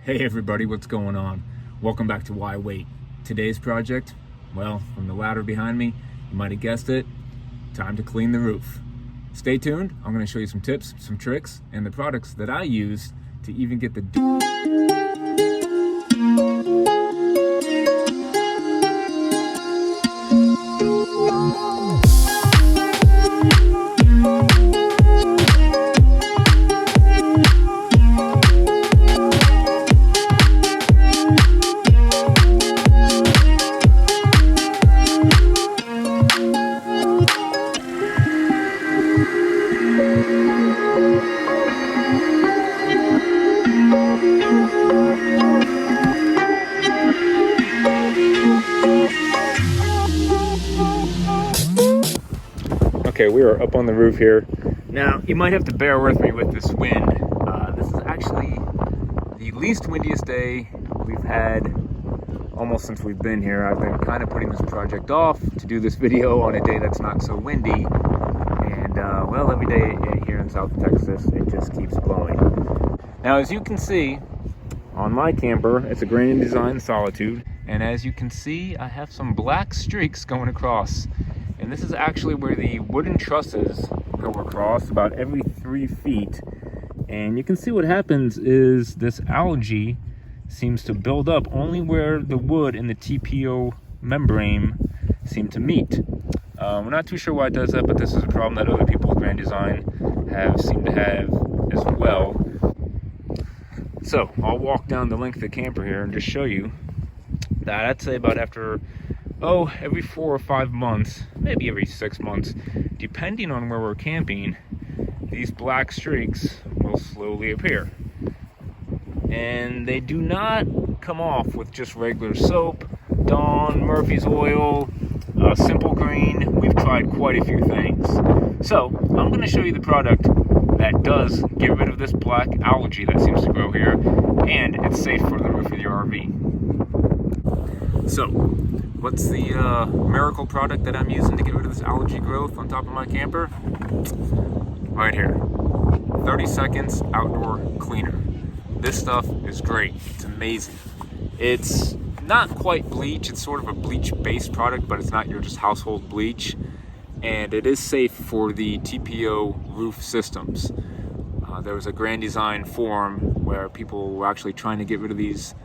Hey everybody, what's going on? Welcome back to Why Wait. Today's project, well, from the ladder behind me, you might have guessed it, time to clean the roof. Stay tuned, I'm going to show you some tips, some tricks, and the products that I used to even get the Okay, we are up on the roof here. Now, you might have to bear with me with this wind. This is actually the least windiest day we've had almost since we've been here. I've been kind of putting this project off to do this video on a day that's not so windy. And, well, every day here in South Texas, it just keeps blowing. Now, as you can see, on my camper, it's a Grand Design Solitude. And as you can see, I have some black streaks going across. And this is actually where the wooden trusses go across about every 3 feet. And you can see what happens is this algae seems to build up only where the wood and the TPO membrane seem to meet. We're not too sure why it does that, but this is a problem that other people with Grand Design seem to have as well. So I'll walk down the length of the camper here and just show you that I'd say about after every 4 or 5 months, maybe every 6 months, depending on where we're camping, these black streaks will slowly appear. And they do not come off with just regular soap, Dawn, Murphy's oil, Simple Green. We've tried quite a few things. So I'm going to show you the product that does get rid of this black algae that seems to grow here, and it's safe for the roof of your RV. So, what's the miracle product that I'm using to get rid of this algae growth on top of my camper? Right here. 30 seconds outdoor cleaner. This stuff is great. It's amazing. It's not quite bleach. It's sort of a bleach-based product, but it's not your just household bleach. And it is safe for the TPO roof systems. There was a Grand Design forum where people were actually trying to get rid of these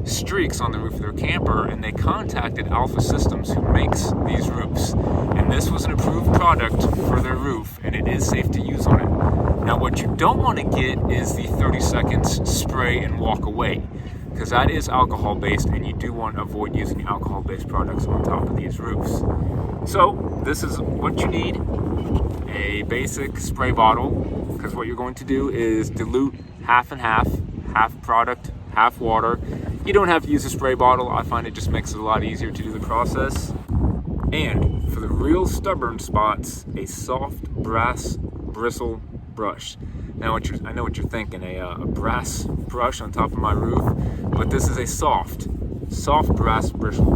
streaks on the roof of their camper, and they contacted Alpha Systems, who makes these roofs. And this was an approved product for their roof, and it is safe to use on it. Now, what you don't want to get is the 30 seconds spray and walk away, because that is alcohol-based, and you do want to avoid using alcohol-based products on top of these roofs. So, this is what you need: a basic spray bottle, because what you're going to do is dilute half and half product, half water. You don't have to use a spray bottle. I find it just makes it a lot easier to do the process. And for the real stubborn spots, a soft brass bristle brush. Now, I know what you're thinking, a brass brush on top of my roof, but this is a soft brass bristle.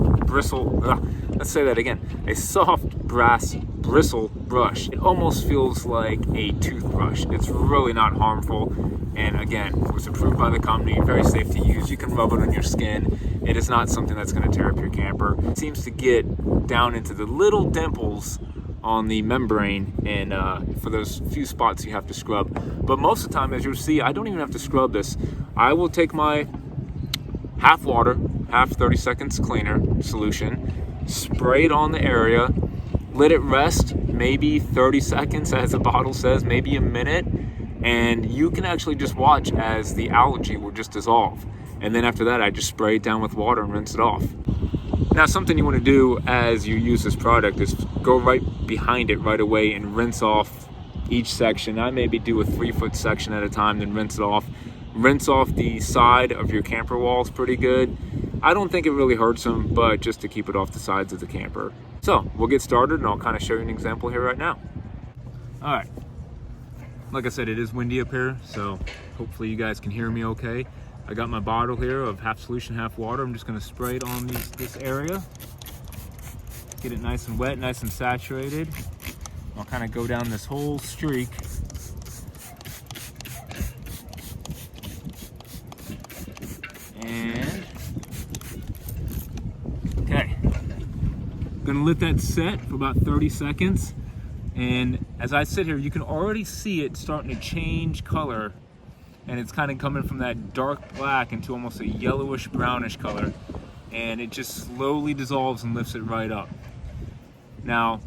Let's say that again. A soft brass bristle brush. It almost feels like a toothbrush. It's really not harmful. And again, it was approved by the company, very safe to use. You can rub it on your skin. It is not something that's going to tear up your camper. It seems to get down into the little dimples on the membrane, and for those few spots you have to scrub. But most of the time, as you'll see, I don't even have to scrub this. I will take my half water, half 30 seconds cleaner solution, spray it on the area, let it rest maybe 30 seconds, as the bottle says, maybe a minute, and you can actually just watch as the algae will just dissolve. And then after that, I just spray it down with water and rinse it off. Now, something you want to do as you use this product is go right behind it right away and rinse off each section. I maybe do a 3-foot section at a time, then rinse it off. Rinse off the side of your camper walls pretty good. I don't think it really hurts them, but just to keep it off the sides of the camper. So we'll get started, and I'll kind of show you an example here right now. All right. Like I said, it is windy up here, so hopefully you guys can hear me okay. I got my bottle here of half solution, half water. I'm just going to spray it on this area. Get it nice and wet, nice and saturated. I'll kind of go down this whole streak. Gonna let that set for about 30 seconds. And as I sit here, you can already see it starting to change color, and it's kind of coming from that dark black into almost a yellowish brownish color, and it just slowly dissolves and lifts it right up. Now,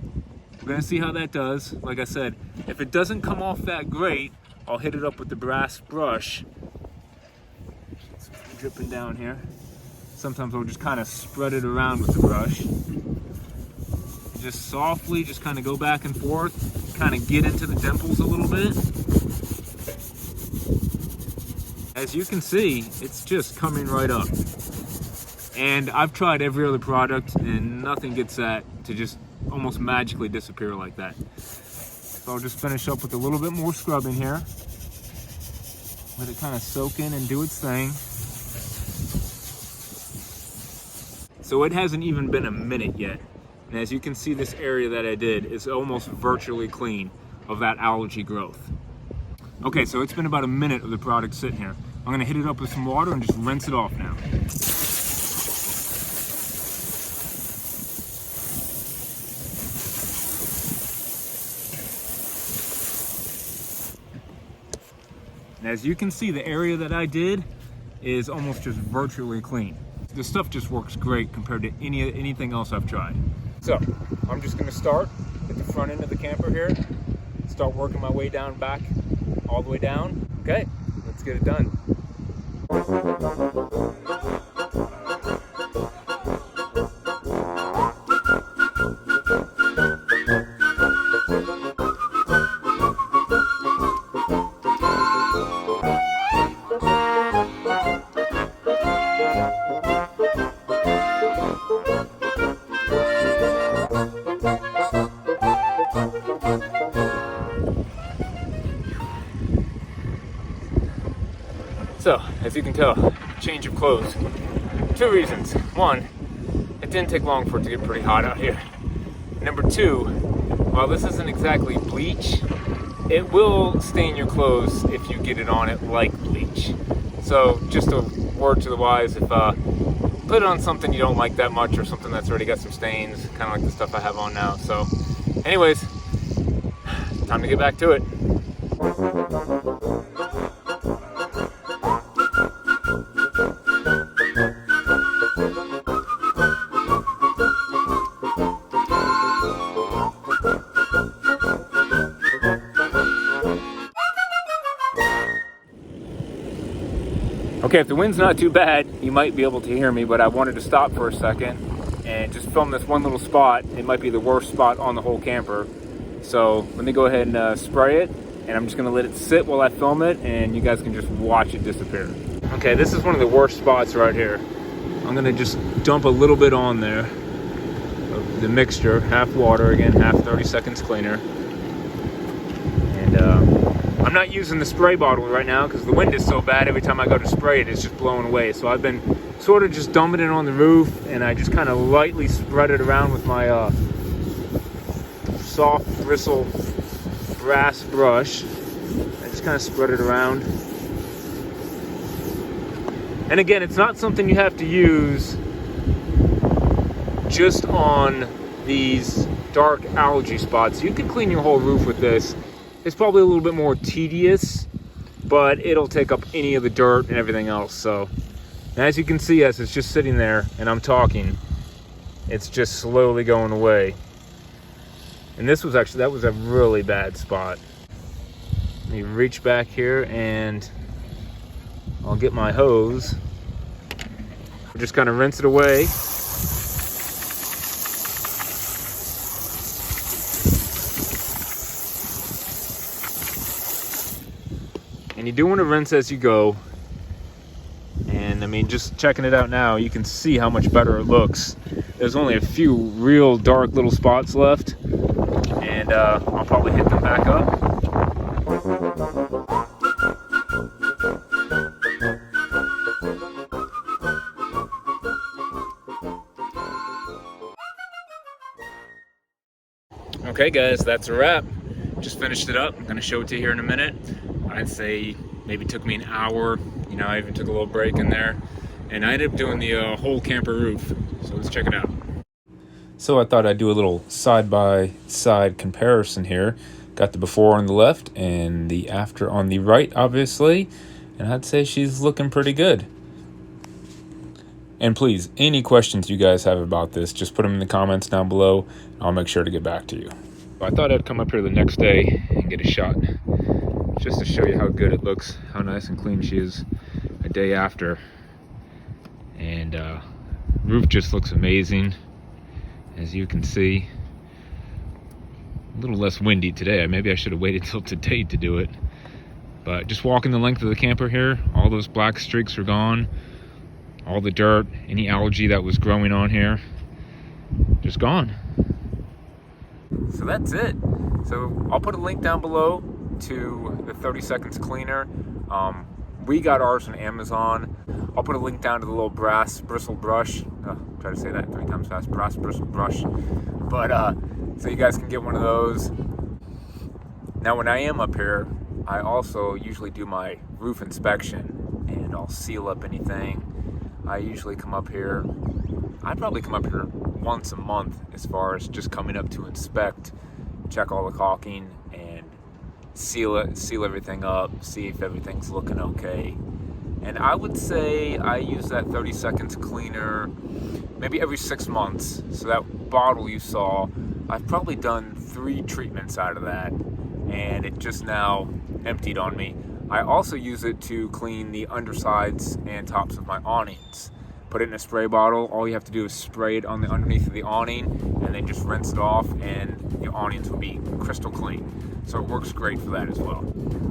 we're gonna see how that does. Like I said, if it doesn't come off that great, I'll hit it up with the brass brush. It's dripping down here. Sometimes I'll just kind of spread it around with the brush. Just softly, just kind of go back and forth, kind of get into the dimples a little bit. As you can see, it's just coming right up. And I've tried every other product and nothing gets that to just almost magically disappear like that. So I'll just finish up with a little bit more scrubbing here. Let it kind of soak in and do its thing. So it hasn't even been a minute yet. And as you can see, this area that I did is almost virtually clean of that algae growth. Okay, so it's been about a minute of the product sitting here. I'm gonna hit it up with some water and just rinse it off now. And as you can see, the area that I did is almost just virtually clean. This stuff just works great compared to anything else I've tried. So I'm just gonna start at the front end of the camper here, start working my way down back, all the way down. Okay, let's get it done. So, as you can tell, change of clothes. 2 reasons. 1, it didn't take long for it to get pretty hot out here. Number 2, while this isn't exactly bleach, it will stain your clothes if you get it on it like bleach. So, just a word to the wise, if put it on something you don't like that much or something that's already got some stains, kind of like the stuff I have on now. So, anyways, time to get back to it. Okay, if the wind's not too bad, you might be able to hear me, but I wanted to stop for a second and just film this one little spot. It might be the worst spot on the whole camper. So let me go ahead and spray it, and I'm just gonna let it sit while I film it, and you guys can just watch it disappear. Okay, this is one of the worst spots right here. I'm gonna just dump a little bit on there of the mixture, half water again, half 30 seconds cleaner. And I'm not using the spray bottle right now because the wind is so bad. Every time I go to spray it, it's just blowing away. So I've been sort of just dumping it on the roof, and I just kind of lightly spread it around with my soft bristle brass brush. I just kind of spread it around. And again, it's not something you have to use just on these dark algae spots. You can clean your whole roof with this. It's probably a little bit more tedious, but it'll take up any of the dirt and everything else. So as you can see, as it's just sitting there and I'm talking, it's just slowly going away. And this was actually, that was a really bad spot. Let me reach back here and I'll get my hose. We're just kind of rinse it away. And you do want to rinse as you go. And I mean, just checking it out now, you can see how much better it looks. There's only a few real dark little spots left. And I'll probably hit them back up. Okay guys, that's a wrap. Just finished it up. I'm gonna show it to you here in a minute. I'd say maybe took me an hour. You know, I even took a little break in there. And I ended up doing the whole camper roof. So let's check it out. So I thought I'd do a little side-by-side comparison here. Got the before on the left and the after on the right, obviously. And I'd say she's looking pretty good. And please, any questions you guys have about this, just put them in the comments down below. I'll make sure to get back to you. I thought I'd come up here the next day and get a shot just to show you how good it looks, how nice and clean she is a day after. And roof just looks amazing, as you can see. A little less windy today. Maybe I should have waited till today to do it. But just walking the length of the camper here, all those black streaks are gone. All the dirt, any algae that was growing on here, just gone. So that's it. So I'll put a link down below to the 30 seconds cleaner. We got ours on Amazon. I'll put a link down to the little brass bristle brush. Try to say that 3 times fast. Brass bristle brush. But so you guys can get one of those. Now when I am up here, I also usually do my roof inspection, and I'll seal up anything. I usually come up here, I probably come up here once a month as far as just coming up to inspect, check all the caulking, and seal everything up, see if everything's looking okay. And I would say I use that 30 seconds cleaner maybe every 6 months. So that bottle you saw, I've probably done 3 treatments out of that, and it just now emptied on me. I also use it to clean the undersides and tops of my awnings. Put it in a spray bottle. All you have to do is spray it on the underneath of the awning, and then just rinse it off, and your awnings will be crystal clean. So it works great for that as well.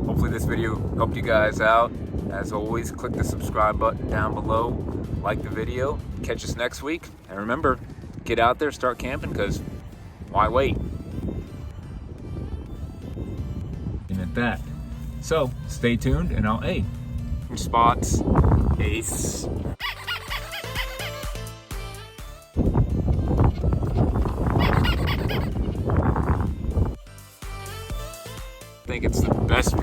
Hopefully this video helped you guys out. As always, click the subscribe button down below, like the video, catch us next week, and remember, get out there, start camping, because why wait? And at that. So, stay tuned, and I'll, spots, ace. I think it's the best.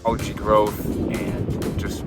Algae growth and just